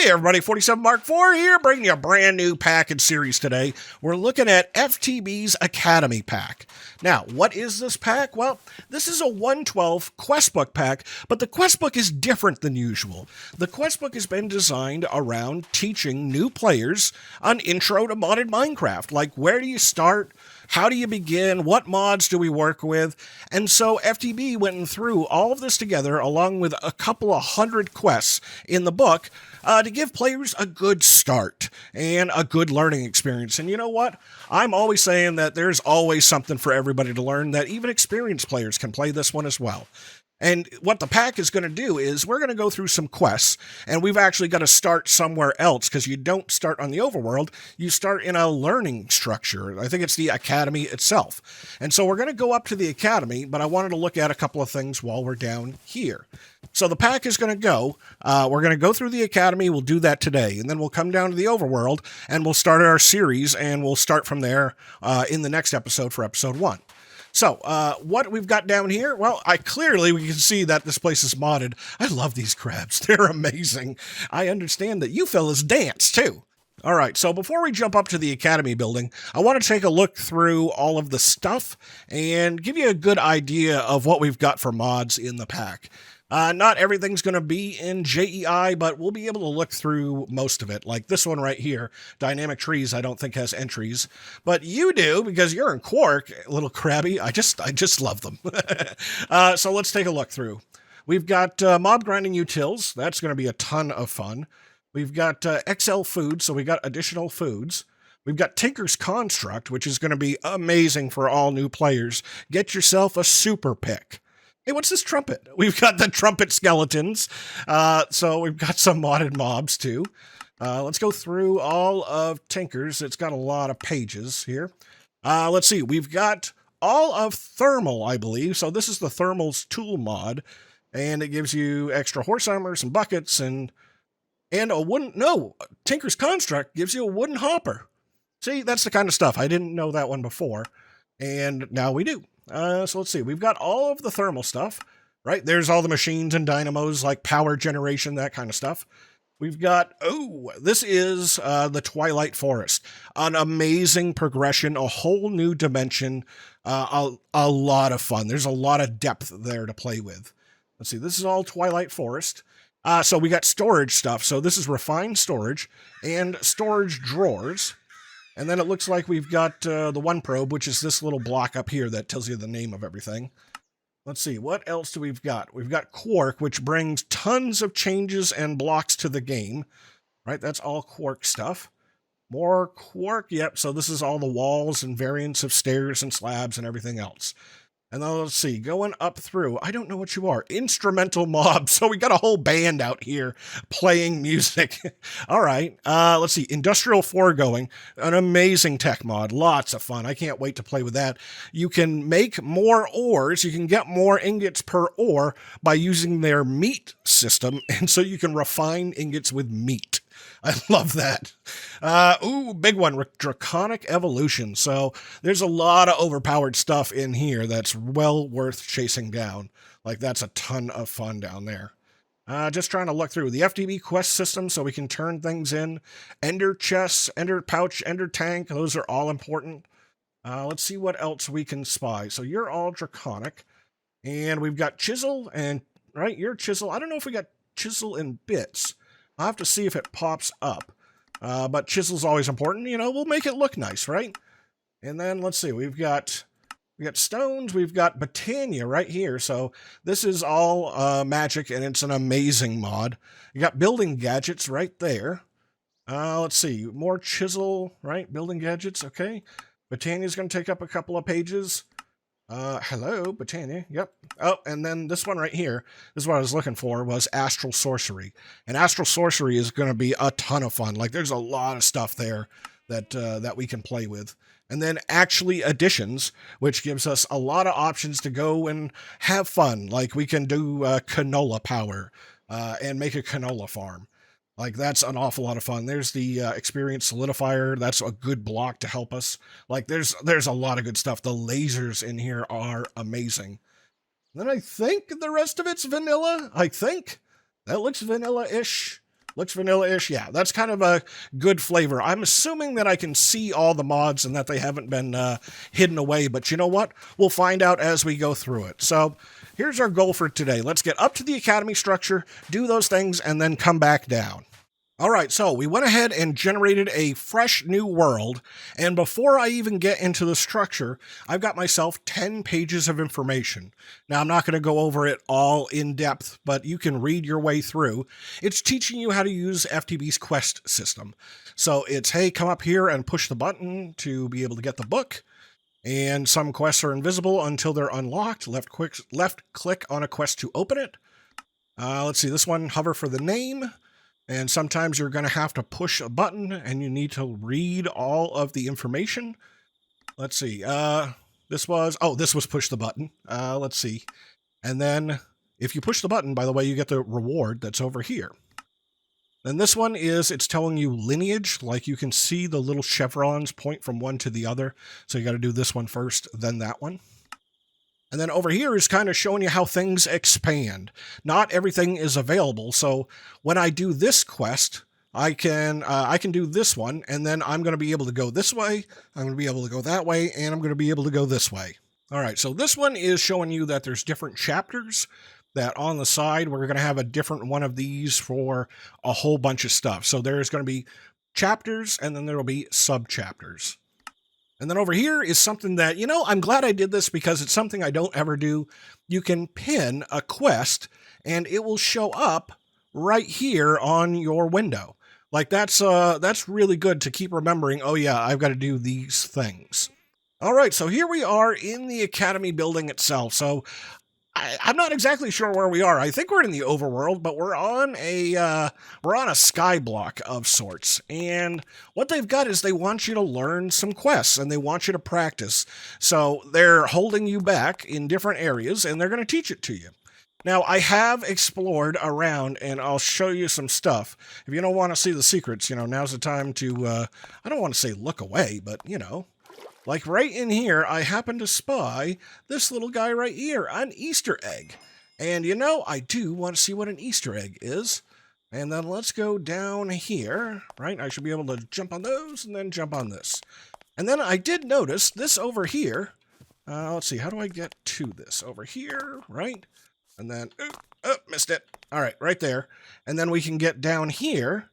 Hey everybody, 47 Mark IV here, bringing you a brand new pack and series today. We're looking at FTB's Academy pack. Now, what is this pack? Well, this is a 112 quest book pack, but the quest book is different than usual. The quest book has been designed around teaching new players an intro to modded Minecraft, like where do you start, how do you begin, what mods do we work with, and so FTB went through all of this together along with a couple of hundred quests in the book to give players a good start and a good learning experience. And you know what? I'm always saying that there's always something for everybody to learn, that even experienced players can play this one as well. And what the pack is going to do is we're going to go through some quests, and we've actually got to start somewhere else, because you don't start on the Overworld, you start in a learning structure. I think it's the Academy itself. And so we're going to go up to the Academy, but I wanted to look at a couple of things while we're down here. So the pack is going to go, we're going to go through the Academy, we'll do that today, and then we'll come down to the Overworld, and we'll start our series, and we'll start from there in the next episode for episode 1. So, what we've got down here, well, we can see that this place is modded. I love these crabs. They're amazing. I understand that you fellas dance, too. All right, so before we jump up to the Academy building, I want to take a look through all of the stuff and give you a good idea of what we've got for mods in the pack. Not everything's going to be in JEI, but we'll be able to look through most of it. Like this one right here, Dynamic Trees, I don't think has entries, but you do because you're in Quark, little crabby. I just love them. So let's take a look through. We've got mob grinding utils. That's going to be a ton of fun. We've got XL food, so we got additional foods. We've got Tinker's Construct, which is going to be amazing for all new players. Get yourself a super pick. Hey, what's this trumpet? We've got the trumpet skeletons. So we've got some modded mobs too. Let's go through all of Tinker's. It's got a lot of pages here. Let's see. We've got all of Thermal, I believe. So this is the Thermal's tool mod. And it gives you extra horse armor, some buckets, and a wooden... No, Tinker's Construct gives you a wooden hopper. See, that's the kind of stuff. I didn't know that one before. And now we do. So let's see, we've got all of the thermal stuff, right? There's all the machines and dynamos, like power generation, that kind of stuff. We've got, this is the Twilight Forest. An amazing progression, a whole new dimension, a lot of fun. There's a lot of depth there to play with. Let's see, this is all Twilight Forest. So we got storage stuff. So this is refined storage and storage drawers. And then it looks like we've got the one probe, which is this little block up here that tells you the name of everything. Let's see, what else do we've got? We've got Quark, which brings tons of changes and blocks to the game. Right, that's all Quark stuff. More Quark, yep, so this is all the walls and variants of stairs and slabs and everything else. And then let's see, going up through, I don't know what you are, instrumental mobs. So we got a whole band out here playing music. All right, let's see, industrial foregoing, an amazing tech mod, lots of fun. I can't wait to play with that. You can make more ores, you can get more ingots per ore by using their meat system. And so you can refine ingots with meat. I love that. Big one, Draconic Evolution. So there's a lot of overpowered stuff in here that's well worth chasing down. Like, that's a ton of fun down there. Just trying to look through the FTB quest system so we can turn things in. Ender chests, Ender pouch, Ender tank, those are all important. Let's see what else we can spy. So you're all Draconic. And we've got Chisel, and, right, you're Chisel. I don't know if we got Chisel in bits. I'll have to see if it pops up. But Chisel's always important. You know, we'll make it look nice, right? And then, let's see, we got stones, we've got Botania right here. So this is all magic, and it's an amazing mod. You got building gadgets right there. Let's see, more Chisel, right? Building gadgets, okay. Botania's going to take up a couple of pages. Hello, Botania. Yep. Oh, and then this one right here, this is what I was looking for, was Astral Sorcery. And Astral Sorcery is going to be a ton of fun. Like, there's a lot of stuff there that we can play with. And then actually additions, which gives us a lot of options to go and have fun. Like, we can do canola power and make a canola farm. Like, that's an awful lot of fun. There's the experience solidifier. That's a good block to help us. Like, there's a lot of good stuff. The lasers in here are amazing. Then I think the rest of it's vanilla. I think that looks vanilla-ish. Looks vanilla-ish. Yeah, that's kind of a good flavor. I'm assuming that I can see all the mods and that they haven't been hidden away, but you know what? We'll find out as we go through it. So here's our goal for today. Let's get up to the academy structure, do those things, and then come back down. All right, so we went ahead and generated a fresh new world, and before I even get into the structure, I've got myself 10 pages of information. Now, I'm not going to go over it all in depth, but you can read your way through. It's teaching you how to use FTB's quest system. So it's, hey, come up here and push the button to be able to get the book, and some quests are invisible until they're unlocked. Left click on a quest to open it. Let's see, this one, hover for the name. And sometimes you're going to have to push a button and you need to read all of the information. Let's see. This was push the button. Let's see. And then if you push the button, by the way, you get the reward that's over here. Then this one is, it's telling you lineage. Like you can see the little chevrons point from one to the other. So you got to do this one first, then that one. And then over here is kind of showing you how things expand. Not everything is available. So when I do this quest, I can do this one, and then I'm going to be able to go this way, I'm going to be able to go that way, and I'm going to be able to go this way. All right, so this one is showing you that there's different chapters, that on the side we're going to have a different one of these for a whole bunch of stuff. So there's going to be chapters, and then there will be sub-chapters. And then over here is something that, you know, I'm glad I did this because it's something I don't ever do. You can pin a quest and it will show up right here on your window. Like that's really good to keep remembering, oh yeah, I've got to do these things. All right, so here we are in the Academy building itself. So I'm not exactly sure where we are. I think we're in the Overworld, but we're on a sky block of sorts. And what they've got is they want you to learn some quests and they want you to practice. So they're holding you back in different areas and they're going to teach it to you. Now, I have explored around and I'll show you some stuff. If you don't want to see the secrets, you know, now's the time to, I don't want to say look away, but, you know. Like right in here, I happen to spy this little guy right here, an Easter egg. And you know, I do want to see what an Easter egg is. And then let's go down here, right? I should be able to jump on those and then jump on this. And then I did notice this over here. Let's see, how do I get to this? Over here, right? And then, missed it. All right, right there. And then we can get down here,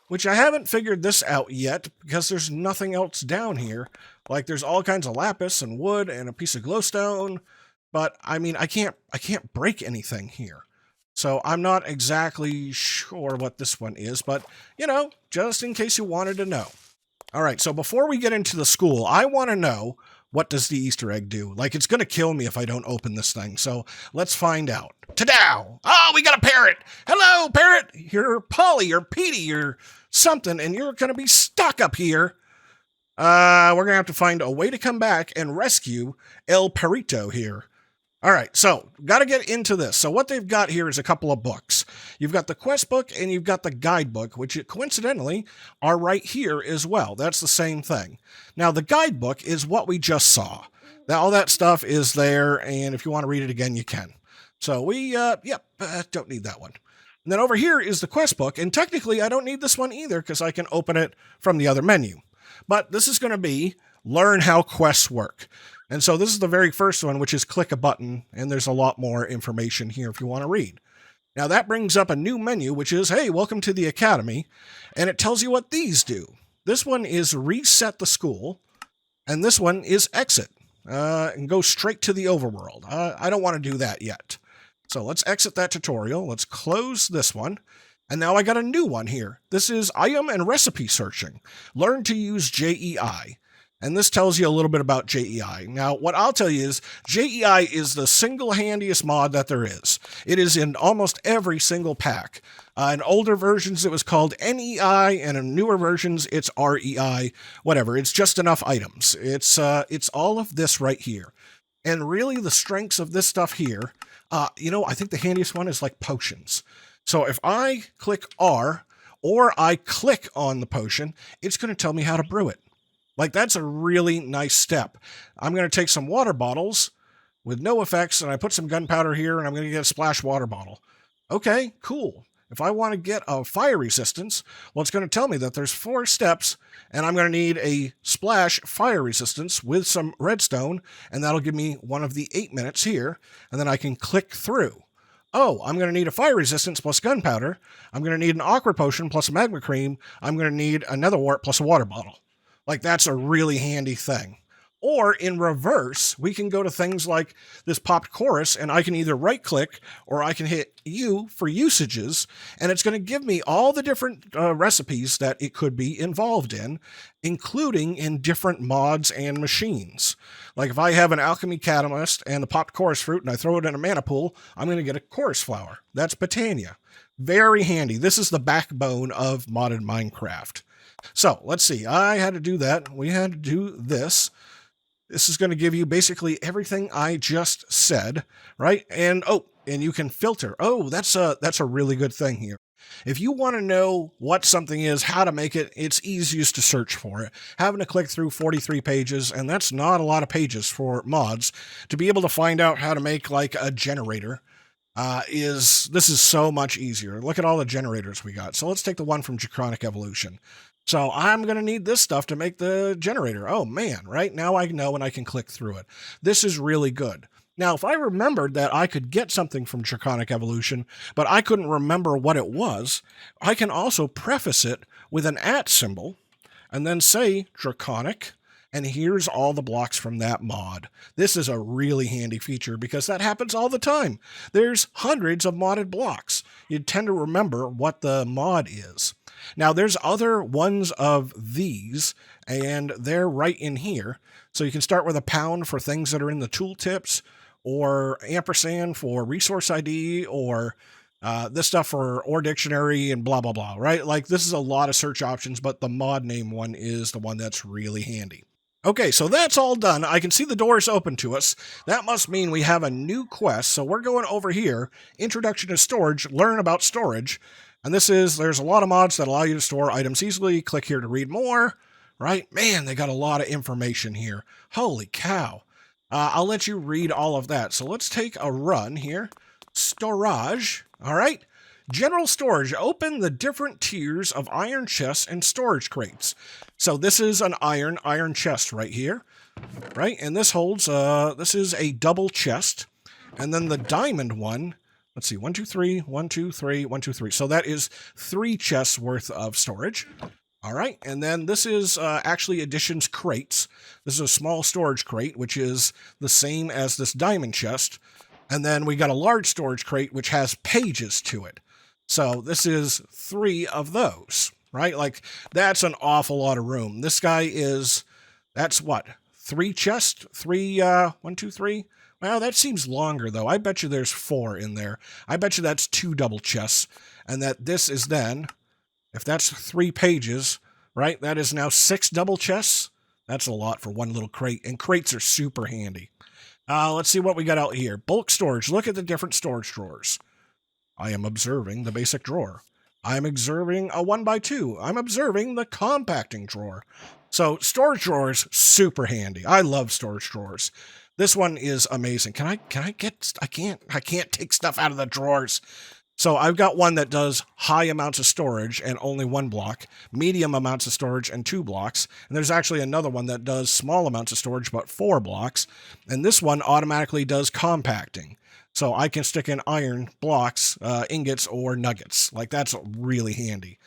which I haven't figured this out yet because there's nothing else down here. Like there's all kinds of lapis and wood and a piece of glowstone, but I mean, I can't break anything here. So I'm not exactly sure what this one is, but you know, just in case you wanted to know. All right, so before we get into the school, I want to know, what does the Easter egg do? Like it's going to kill me if I don't open this thing. So let's find out. Ta-dow! Oh, we got a parrot. Hello, parrot. You're Polly or Petey or something, and you're going to be stuck up here. We're going to have to find a way to come back and rescue El Perito here. All right, so got to get into this. So what they've got here is a couple of books. You've got the quest book and you've got the guidebook, which coincidentally are right here as well. That's the same thing. Now, the guidebook is what we just saw. Now, all that stuff is there, and if you want to read it again, you can. So we, don't need that one. And then over here is the quest book, and technically I don't need this one either because I can open it from the other menu. But this is going to be learn how quests work. And so this is the very first one, which is click a button, and there's a lot more information here if you want to read. Now that brings up a new menu, which is, hey, welcome to the Academy, and it tells you what these do. This one is reset the school, and this one is exit, and go straight to the Overworld. I don't want to do that yet. So let's exit that tutorial. Let's close this one. And now I got a new one here. This is item and recipe searching. Learn to use JEI. And this tells you a little bit about JEI. Now, what I'll tell you is JEI is the single handiest mod that there is. It is in almost every single pack. In older versions, it was called NEI, and in newer versions, it's REI, whatever. It's just enough items. It's all of this right here. And really, the strengths of this stuff here, I think the handiest one is like potions. So if I click R, or I click on the potion, it's going to tell me how to brew it. Like, that's a really nice step. I'm going to take some water bottles with no effects, and I put some gunpowder here, and I'm going to get a splash water bottle. Okay, cool. if I want to get a fire resistance, well, it's going to tell me that there's 4 steps, and I'm going to need a splash fire resistance with some redstone, and that'll give me one of the 8 minutes here, and then I can click through. Oh, I'm going to need a fire resistance plus gunpowder. I'm going to need an awkward potion plus a magma cream. I'm going to need a nether wart plus a water bottle. Like, that's a really handy thing. Or in reverse, we can go to things like this popped chorus, and I can either right click or I can hit U for usages, and it's going to give me all the different recipes that it could be involved in, including in different mods and machines. Like if I have an alchemy catalyst and the popped chorus fruit and I throw it in a mana pool, I'm going to get a chorus flower. That's Botania. Very handy. This is the backbone of modded Minecraft. So let's see. I had to do that. We had to do this. This is going to give you basically everything I just said, right? And and you can filter. Oh, that's a really good thing here. If you want to know what something is, how to make it, it's easiest to search for it. Having to click through 43 pages, and that's not a lot of pages for mods, to be able to find out how to make like a generator this is so much easier. Look at all the generators we got. So let's take the one from Draconic Evolution. So I'm going to need this stuff to make the generator. Oh man, right? Now I know and I can click through it. This is really good. Now, if I remembered that I could get something from Draconic Evolution, but I couldn't remember what it was, I can also preface it with an @ symbol and then say Draconic, and here's all the blocks from that mod. This is a really handy feature because that happens all the time. There's hundreds of modded blocks. You'd tend to remember what the mod is. Now, there's other ones of these, and they're right in here. So you can start with a pound for things that are in the tooltips, or ampersand for resource ID, or this stuff for ore dictionary and blah, blah, blah, right? Like this is a lot of search options, but the mod name one is the one that's really handy. Okay, so that's all done. I can see the doors open to us. That must mean we have a new quest. So we're going over here, Introduction to Storage, learn about storage. And there's a lot of mods that allow you to store items easily. Click here to read more, right? Man, they got a lot of information here. Holy cow. I'll let you read all of that. So let's take a run here. Storage, all right? General storage, open the different tiers of iron chests and storage crates. So this is an iron chest right here, right? And this holds, this is a double chest. And then the diamond one, let's see, 1, 2, 3, 1, 2, 3, 1, 2, 3. So that is 3 chests worth of storage. All right, and then this is actually additions crates. This is a small storage crate, which is the same as this diamond chest. And then we got a large storage crate, which has pages to it. So this is 3 of those, right? Like, that's an awful lot of room. This guy that's what? 3 chests? 3, 1, 2, 3? Well, that seems longer, though. I bet you there's 4 in there. I bet you that's 2 double chests. And that this is then, if that's 3 pages, right? That is now 6 double chests. That's a lot for one little crate. And crates are super handy. Let's see what we got out here. Bulk storage. Look at the different storage drawers. I am observing the basic drawer. I'm observing a 1x2. I'm observing the compacting drawer. So storage drawers, super handy. I love storage drawers. This one is amazing. I can't take stuff out of the drawers. So I've got one that does high amounts of storage and only 1 block, medium amounts of storage and 2 blocks. And there's actually another one that does small amounts of storage, but 4 blocks. And this one automatically does compacting. So I can stick in iron blocks, ingots, or nuggets. Like, that's really handy.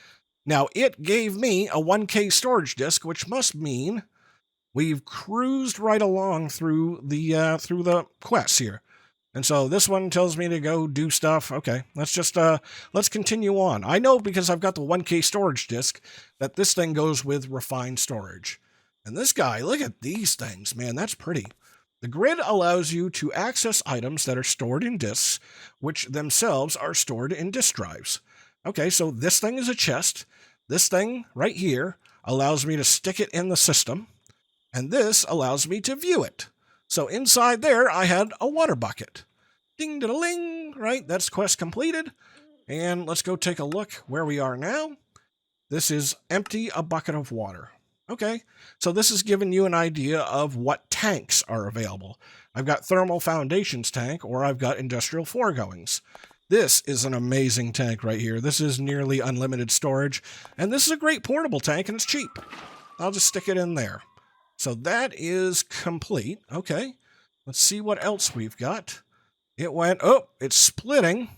Now, it gave me a 1K storage disk, which must mean we've cruised right along through the quests here. And so this one tells me to go do stuff. Okay, let's continue on. I know because I've got the 1K storage disk that this thing goes with refined storage. And this guy, look at these things, man, that's pretty. The grid allows you to access items that are stored in disks, which themselves are stored in disk drives. Okay, so this thing is a chest. This thing right here allows me to stick it in the system, and this allows me to view it. So inside there, I had a water bucket. Ding-da-da-ling, right? That's quest completed. And let's go take a look where we are now. This is empty a bucket of water. Okay, so this is giving you an idea of what tanks are available. I've got thermal foundations tank, or I've got industrial foregoings. This is an amazing tank right here. This is nearly unlimited storage, and this is a great portable tank, and it's cheap. I'll just stick it in there. So that is complete. Okay, let's see what else we've got. It went, oh, it's splitting,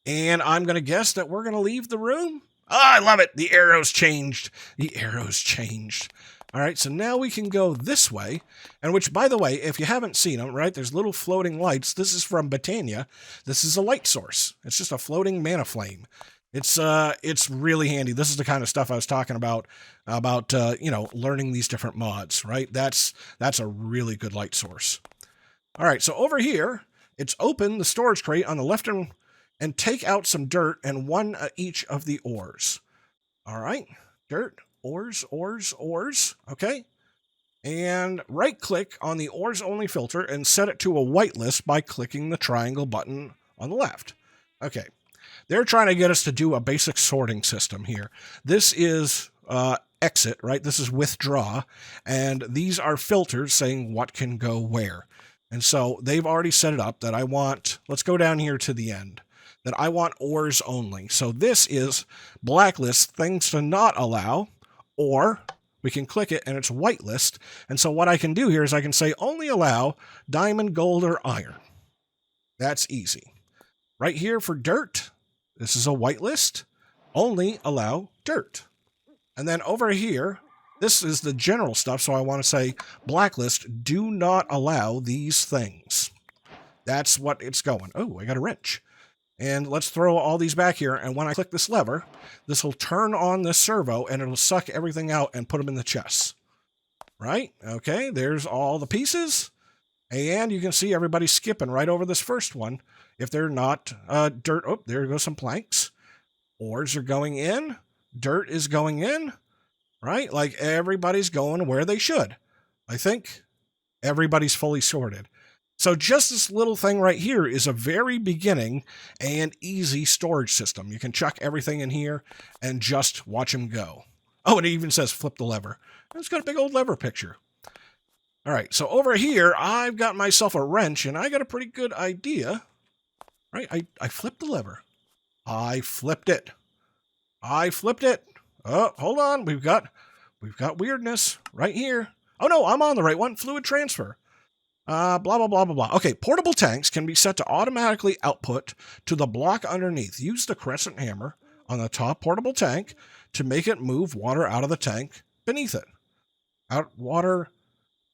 and I'm going to guess that we're going to leave the room. Oh, I love it. The arrows changed. The arrows changed. All right, so now we can go this way, and which, by the way, if you haven't seen them, right, there's little floating lights. This is from Botania. This is a light source. It's just a floating mana flame. It's really handy. This is the kind of stuff I was talking about you know, learning these different mods, right? That's a really good light source. All right, so over here, it's open the storage crate on the left and take out some dirt and one each of the ores. All right, dirt, ores, okay? And right-click on the ores only filter and set it to a whitelist by clicking the triangle button on the left. Okay. They're trying to get us to do a basic sorting system here. This is exit, right? This is withdraw, and these are filters saying what can go where. And so they've already set it up that I want, let's go down here to the end, that I want ores only. So this is blacklist, things to not allow, or we can click it and it's whitelist. And so what I can do here is I can say only allow diamond, gold, or iron. That's easy. Right here for dirt, this is a whitelist, only allow dirt. And then over here, this is the general stuff, so I want to say blacklist, do not allow these things. That's what it's going. Oh, I got a wrench. And let's throw all these back here, and when I click this lever, this will turn on this servo, and it'll suck everything out and put them in the chests. Right? Okay, there's all the pieces, and you can see everybody skipping right over this first one. If they're not dirt, oh, there goes some planks. Ores are going in. Dirt is going in. Right? Like everybody's going where they should. I think everybody's fully sorted. So just this little thing right here is a very beginning and easy storage system. You can chuck everything in here and just watch them go. Oh, and it even says flip the lever. It's got a big old lever picture. All right, so over here, I've got myself a wrench, and I got a pretty good idea. Right, I flipped the lever. I flipped it. Oh, hold on. We've got weirdness right here. Oh no, I'm on the right one. Fluid transfer. Blah, blah, blah, blah, blah. Okay, portable tanks can be set to automatically output to the block underneath. Use the crescent hammer on the top portable tank to make it move water out of the tank beneath it.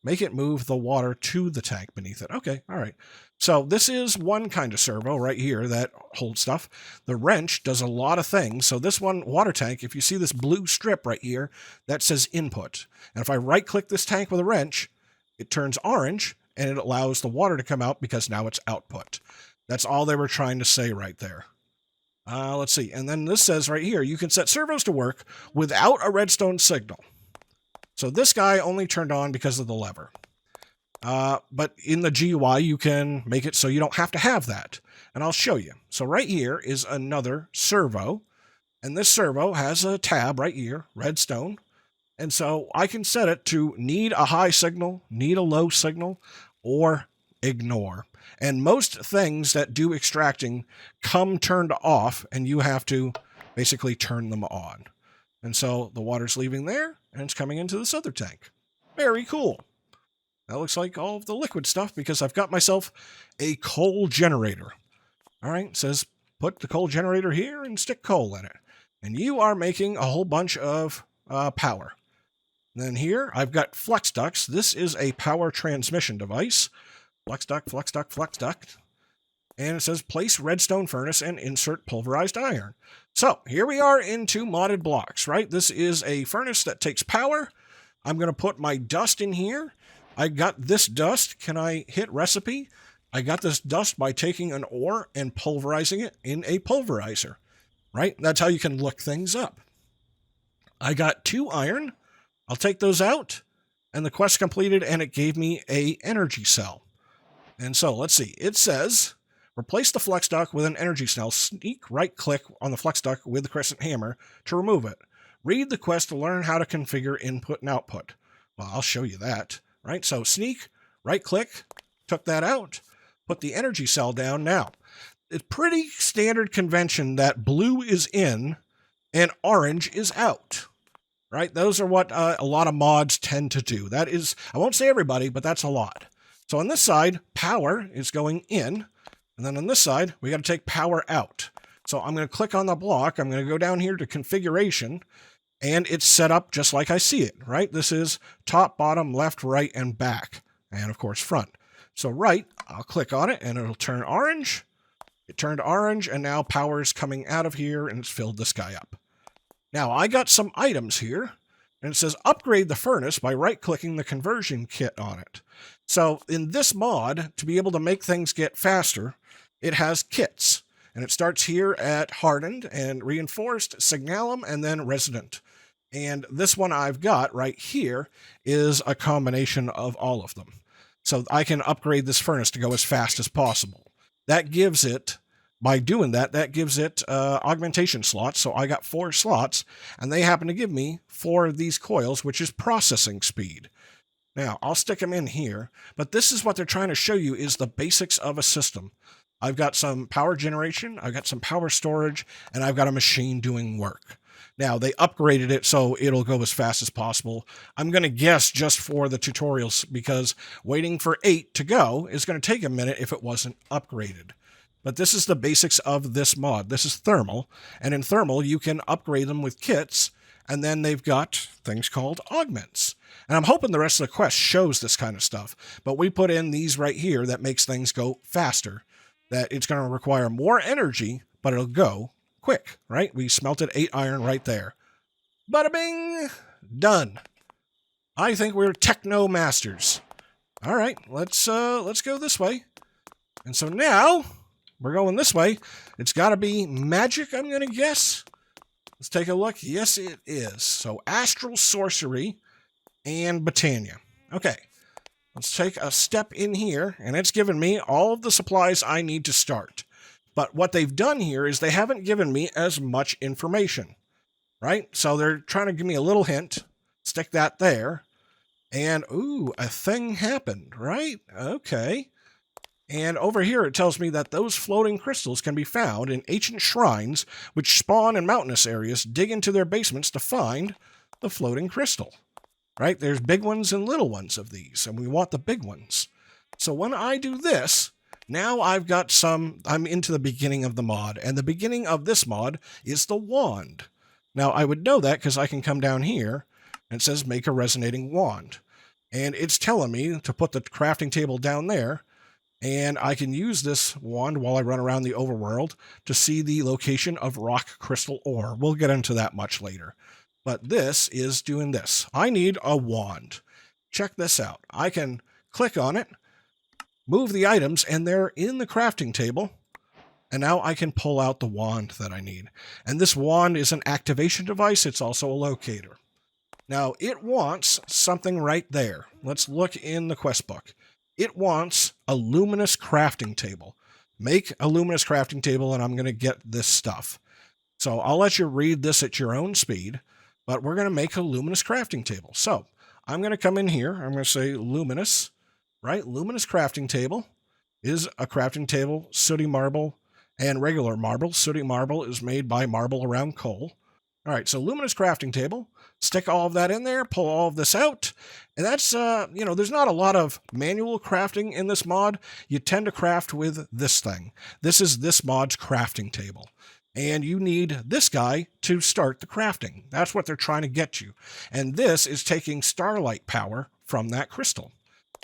Make it move the water to the tank beneath it. Okay, all right. So this is one kind of servo right here that holds stuff. The wrench does a lot of things. So this one, water tank, if you see this blue strip right here, that says input. And if I right-click this tank with a wrench, it turns orange, and it allows the water to come out because now it's output. That's all they were trying to say right there. Let's see. And then this says right here, you can set servos to work without a redstone signal. So this guy only turned on because of the lever. But in the GUI, you can make it so you don't have to have that. And I'll show you. So right here is another servo. And this servo has a tab right here, redstone. And so I can set it to need a high signal, need a low signal, or ignore. And most things that do extracting come turned off, and you have to basically turn them on. And so the water's leaving there, and it's coming into this other tank. Very cool. That looks like all of the liquid stuff because I've got myself a coal generator. All right, it says put the coal generator here and stick coal in it. And you are making a whole bunch of power. And then here, I've got flex ducts. This is a power transmission device. Flex duct, flex duct, flex duct. And it says place redstone furnace and insert pulverized iron. So here we are into modded blocks, right? This is a furnace that takes power. I'm going to put my dust in here. I got this dust. Can I hit recipe? I got this dust by taking an ore and pulverizing it in a pulverizer, right? That's how you can look things up. I got 2 iron. I'll take those out, and the quest completed, and it gave me a energy cell. And so let's see. It says replace the flex duct with an energy cell. Sneak right-click on the flex duct with the crescent hammer to remove it. Read the quest to learn how to configure input and output. Well, I'll show you that, right? So sneak, right-click, took that out, put the energy cell down. Now, it's pretty standard convention that blue is in and orange is out. Right? Those are what a lot of mods tend to do. That is, I won't say everybody, but that's a lot. So on this side, power is going in. And then on this side, we got to take power out. So I'm going to click on the block. I'm going to go down here to configuration. And it's set up just like I see it, right? This is top, bottom, left, right, and back. And of course, front. So right, I'll click on it and it'll turn orange. It turned orange and now power is coming out of here and it's filled this guy up. Now, I got some items here, and it says upgrade the furnace by right-clicking the conversion kit on it. So in this mod, to be able to make things get faster, it has kits. And it starts here at hardened and reinforced, signalum, and then resident. And this one I've got right here is a combination of all of them. So I can upgrade this furnace to go as fast as possible. That gives it... By doing that, that gives it augmentation slots. So I got 4 slots, and they happen to give me 4 of these coils, which is processing speed. Now, I'll stick them in here, but this is what they're trying to show you is the basics of a system. I've got some power generation, I've got some power storage, and I've got a machine doing work. Now, they upgraded it so it'll go as fast as possible. I'm going to guess just for the tutorials, because waiting for 8 to go is going to take a minute if it wasn't upgraded. But this is the basics of this mod. This is thermal, and in thermal, you can upgrade them with kits, and then they've got things called augments. And I'm hoping the rest of the quest shows this kind of stuff, but we put in these right here that makes things go faster, that it's going to require more energy, but it'll go quick, right? We smelted 8 iron right there. Bada bing! Done. I think we're techno masters. All right, let's go this way. And so now... we're going this way. It's got to be magic, I'm going to guess. Let's take a look. Yes, it is. So Astral Sorcery and Botania. Okay, let's take a step in here, and it's given me all of the supplies I need to start. But what they've done here is they haven't given me as much information, right? So they're trying to give me a little hint. Stick that there. And, ooh, a thing happened, right? Okay. And over here it tells me that those floating crystals can be found in ancient shrines which spawn in mountainous areas. Dig into their basements to find the floating crystal. Right? There's big ones and little ones of these, and we want the big ones. So when I do this, now I've got I'm into the beginning of the mod, and the beginning of this mod is the wand. Now I would know that because I can come down here and it says make a resonating wand. And it's telling me to put the crafting table down there. And I can use this wand while I run around the overworld to see the location of rock crystal ore. We'll get into that much later. But this is doing this. I need a wand. Check this out. I can click on it, move the items, and they're in the crafting table. And now I can pull out the wand that I need. And this wand is an activation device. It's also a locator. Now, it wants something right there. Let's look in the quest book. It wants a luminous crafting table. Make a luminous crafting table, and I'm going to get this stuff. So I'll let you read this at your own speed, but we're going to make a luminous crafting table. So I'm going to come in here. I'm going to say luminous, right? Luminous crafting table is a crafting table, sooty marble, and regular marble. Sooty marble is made by marble around coal. All right, so luminous crafting table. Stick all of that in there, pull all of this out. And that's, there's not a lot of manual crafting in this mod. You tend to craft with this thing. This is this mod's crafting table. And you need this guy to start the crafting. That's what they're trying to get you. And this is taking starlight power from that crystal.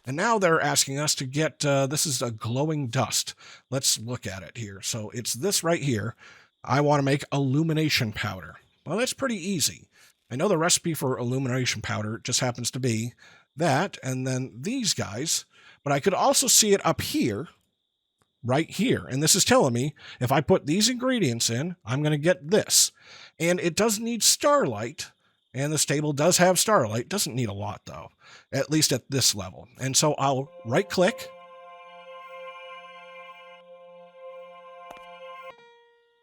And now they're asking us to get, this is a glowing dust. Let's look at it here. So it's this right here. I want to make illumination powder. Well, that's pretty easy. I know the recipe for illumination powder just happens to be that, and then these guys, but I could also see it up here, right here. And this is telling me if I put these ingredients in, I'm going to get this. And it does need starlight, and this table does have starlight. Doesn't need a lot, though, at least at this level. And so I'll right-click.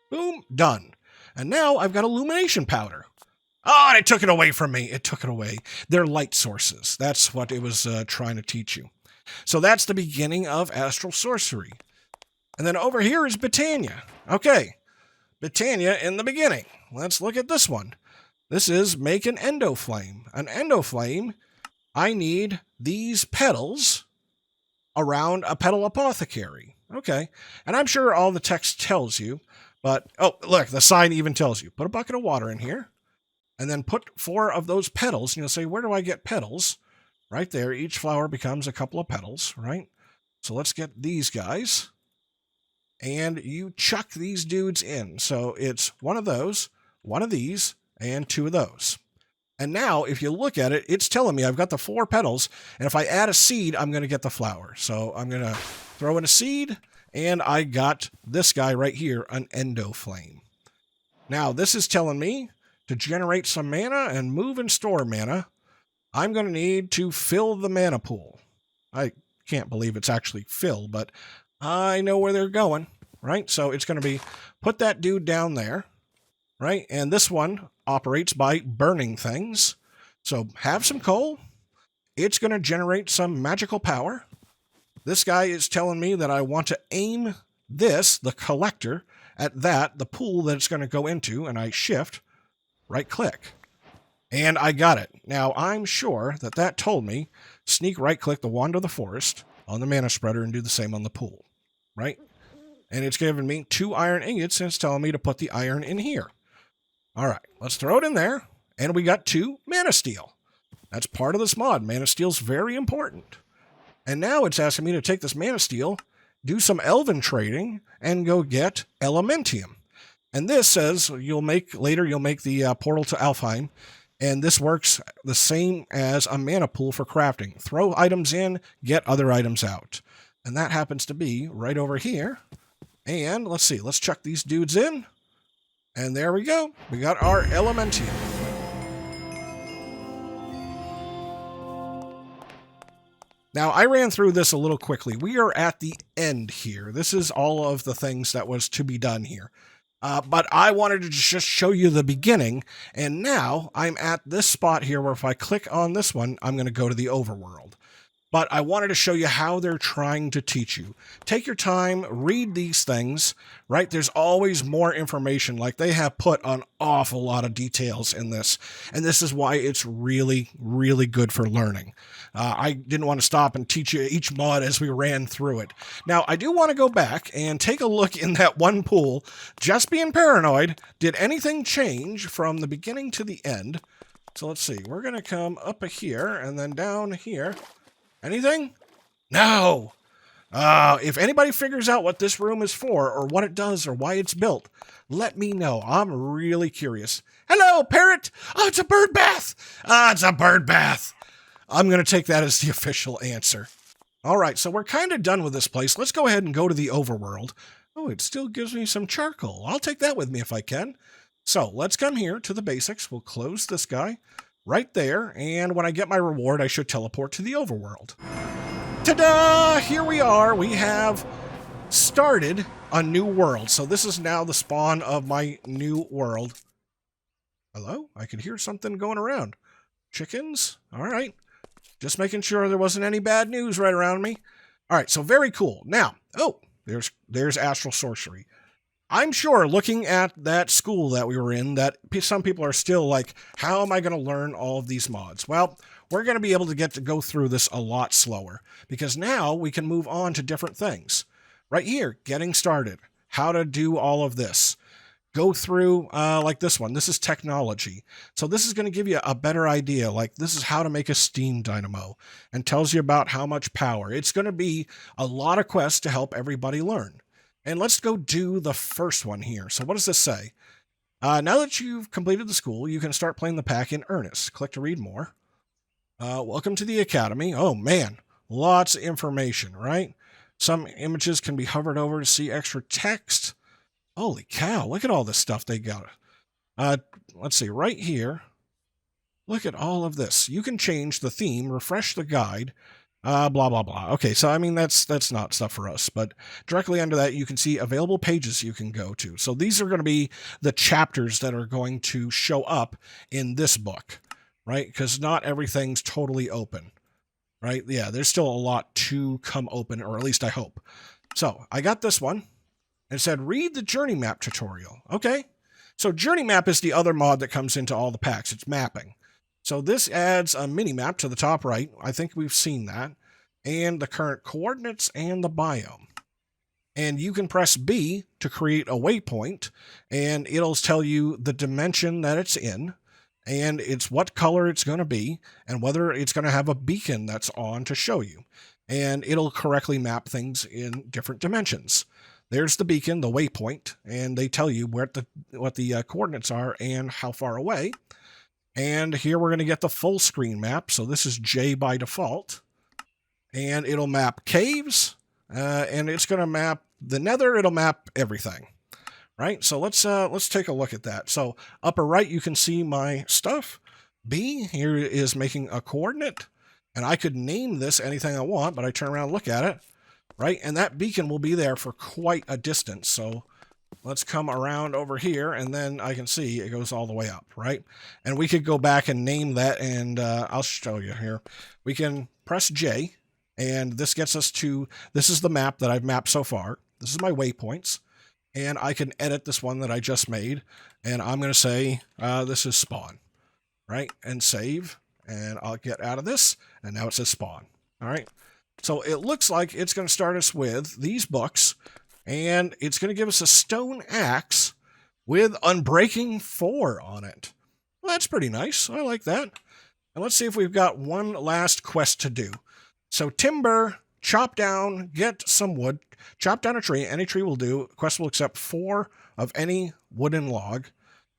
Boom, done. And now I've got illumination powder. Oh, and it took it away from me. It took it away. They're light sources. That's what it was trying to teach you. So that's the beginning of Astral Sorcery. And then over here is Britannia. Okay, Britannia in the beginning. Let's look at this one. This is make an endoflame. An endoflame, I need these petals around a petal apothecary. Okay, and I'm sure all the text tells you, but, oh, look, the sign even tells you. Put a bucket of water in here, and then put 4 of those petals, and you'll say, where do I get petals? Right there, each flower becomes a couple of petals, right? So let's get these guys. And you chuck these dudes in. So it's 1 of those, 1 of these, and 2 of those. And now, if you look at it, it's telling me I've got the 4 petals, and if I add a seed, I'm going to get the flower. So I'm going to throw in a seed, and I got this guy right here, an endoflame. Now, this is telling me to generate some mana and move and store mana, I'm going to need to fill the mana pool. I can't believe it's actually filled, but I know where they're going, right? So it's going to be put that dude down there, right? And this one operates by burning things. So have some coal. It's going to generate some magical power. This guy is telling me that I want to aim this, the collector, at that, the pool that it's going to go into, and I shift, right-click. And I got it. Now, I'm sure that that told me sneak right-click the Wand of the Forest on the mana spreader and do the same on the pool, right? And it's giving me 2 iron ingots, and it's telling me to put the iron in here. All right, let's throw it in there, and we got 2 mana steel. That's part of this mod. Mana steel's very important. And now it's asking me to take this mana steel, do some elven trading, and go get elementium. And this says you'll make the portal to Alfheim, and this works the same as a mana pool for crafting. Throw items in, get other items out. And that happens to be right over here. And let's see, let's chuck these dudes in. And there we go. We got our elementium. Now, I ran through this a little quickly. We are at the end here. This is all of the things that was to be done here. But I wanted to just show you the beginning, and now I'm at this spot here where if I click on this one, I'm going to go to the overworld. But I wanted to show you how they're trying to teach you. Take your time, read these things, right? There's always more information. Like, they have put an awful lot of details in this, and this is why it's really, really good for learning. I didn't want to stop and teach you each mod as we ran through it. Now, I do want to go back and take a look in that one pool. Just being paranoid, did anything change from the beginning to the end? So let's see. We're going to come up here and then down here. Anything? No. If anybody figures out what this room is for or what it does or why it's built, let me know. I'm really curious. Hello, parrot. Oh, it's a bird bath. It's a bird bath. I'm going to take that as the official answer. All right, so we're kind of done with this place. Let's go ahead and go to the overworld. Oh, it still gives me some charcoal. I'll take that with me if I can. So let's come here to the basics. We'll close this guy right there. And when I get my reward, I should teleport to the overworld. Ta-da! Here we are. We have started a new world. So this is now the spawn of my new world. Hello? I could hear something going around. Chickens? All right. Just making sure there wasn't any bad news right around me. All right, so very cool. Now, oh, there's Astral Sorcery. I'm sure looking at that school that we were in that some people are still like, how am I going to learn all of these mods? Well, we're going to be able to get to go through this a lot slower because now we can move on to different things. Right here, getting started, how to do all of this. Go through like this one. This is technology. So this is going to give you a better idea. Like this is how to make a steam dynamo and tells you about how much power. It's going to be a lot of quests to help everybody learn. And let's go do the first one here. So what does this say? Now that you've completed the school, you can start playing the pack in earnest. Click to read more. Welcome to the academy. Oh man, lots of information, right? Some images can be hovered over to see extra text. Holy cow, look at all this stuff they got. Let's see, right here. Look at all of this. You can change the theme, refresh the guide, blah, blah, blah. Okay, so I mean, that's not stuff for us. But directly under that, you can see available pages you can go to. So these are going to be the chapters that are going to show up in this book, right? Because not everything's totally open, right? Yeah, there's still a lot to come open, or at least I hope. So I got this one. and said, read the Journey Map tutorial. Okay. So Journey Map is the other mod that comes into all the packs. It's mapping. So this adds a mini map to the top right. I think we've seen that. And the current coordinates and the biome. And you can press B to create a waypoint, and it'll tell you the dimension that it's in, and it's what color it's going to be, and whether it's going to have a beacon that's on to show you. And it'll correctly map things in different dimensions. There's the beacon, the waypoint, and they tell you what the coordinates are and how far away. And here we're going to get the full screen map. So this is J by default. And it'll map caves, and it's going to map the Nether. It'll map everything, right? So let's take a look at that. So upper right, you can see my stuff. B here is making a coordinate, and I could name this anything I want, but I turn around and look at it, right? And that beacon will be there for quite a distance. So let's come around over here, and then I can see it goes all the way up, right? And we could go back and name that, and I'll show you here. We can press J, and this gets us to, this is the map that I've mapped so far. This is my waypoints, and I can edit this one that I just made, and I'm going to say this is spawn, right? And save, and I'll get out of this, and now it says spawn, all right? So it looks like it's going to start us with these books, and it's going to give us a stone axe with Unbreaking 4 on it. Well, that's pretty nice. I like that. And let's see if we've got one last quest to do. So timber, chop down, get some wood, chop down a tree. Any tree will do. Quest will accept 4 of any wooden log.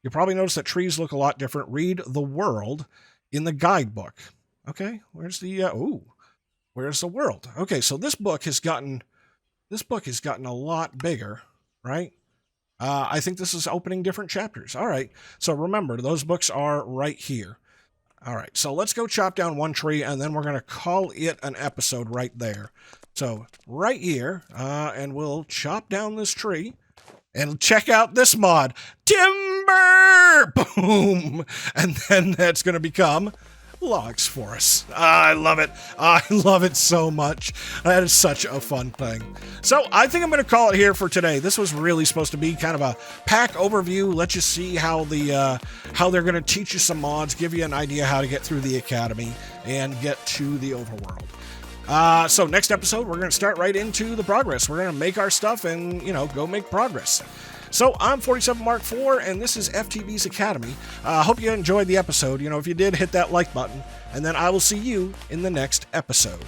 You'll probably notice that trees look a lot different. Read the world in the guidebook. Okay, where's the, where's the world? Okay, so this book has gotten a lot bigger, right? I think this is opening different chapters. All right, so remember, those books are right here. All right, so let's go chop down one tree, and then we're going to call it an episode right there. So right here, and we'll chop down this tree, and check out this mod. Timber! Boom! And then that's going to become logs for us. I love it. I love it so much. That is such a fun thing. So I think I'm going to call it here for today. This was really supposed to be kind of a pack overview. Let you see how how they're going to teach you some mods, give you an idea how to get through the academy and get to the overworld. So next episode, we're going to start right into the progress. We're going to make our stuff and, go make progress. So I'm 47 Mark IV, and this is FTB's Academy. Hope you enjoyed the episode. If you did, hit that like button, and then I will see you in the next episode.